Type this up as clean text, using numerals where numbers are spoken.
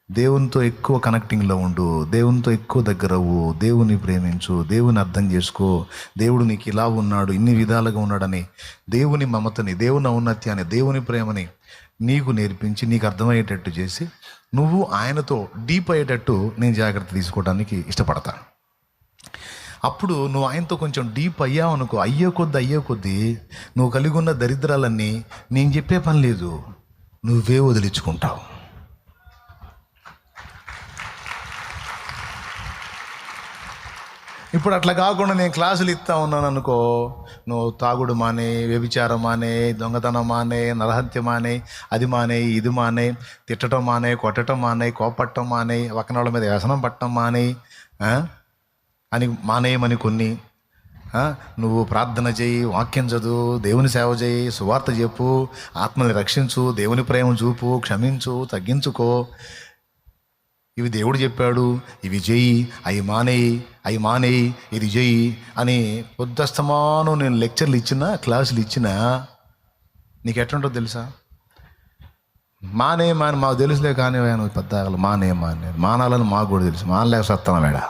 దేవునితో ఎక్కువ కనెక్టింగ్లో ఉండు, దేవునితో ఎక్కువ దగ్గరవు, దేవుని ప్రేమించు, దేవుని అర్థం చేసుకో. దేవుడు నీకు ఇలా ఉన్నాడు, ఇన్ని విధాలుగా ఉన్నాడని దేవుని మమతని, దేవుని ఔన్నత్యాన్ని, దేవుని ప్రేమని నీకు నేర్పించి నీకు అర్థమయ్యేటట్టు చేసి నువ్వు ఆయనతో డీప్ అయ్యేటట్టు నేను జాగ్రత్త తీసుకోవడానికి ఇష్టపడతాను. అప్పుడు నువ్వు ఆయనతో కొంచెం డీప్ అయ్యావనుకో, అయ్యే కొద్దీ నువ్వు కలిగి ఉన్న దరిద్రాలన్నీ నేను చెప్పే పని లేదు, నువ్వే వదిలించుకుంటావు. ఇప్పుడు అట్లా కాకుండా నేను క్లాసులు ఇస్తా ఉన్నాను అనుకో, నువ్వు తాగుడు మానే, వ్యభిచారం మానే, దొంగతనం మానే, నరహత్య మానే, అది మానే, ఇది మానే, తిట్టడం మానే, కొట్టడం మానే, కోపట్టడం మానే, ఒకనాళ్ళ మీద వ్యసనం పట్టడం మానే అని మానేయమని కొన్ని. నువ్వు ప్రార్థన చేయి, వాక్యం చదువు, దేవుని సేవ చేయి, సువార్త చెప్పు, ఆత్మని రక్షించు, దేవుని ప్రేమ చూపు, క్షమించు, తగ్గించుకో, ఇవి దేవుడు చెప్పాడు, ఇవి చెయ్యి, అవి మానేయి, ఇది చెయ్యి అని పొద్దుస్తమానం నేను లెక్చర్లు ఇచ్చినా, క్లాసులు ఇచ్చినా నీకు ఎట్లుంటుందో తెలుసా? మానే మాకు తెలుసులే, కానీ నువ్వు పెద్ద మానాలని మాకు కూడా తెలుసు, మానలేక సత్తాను వేడా.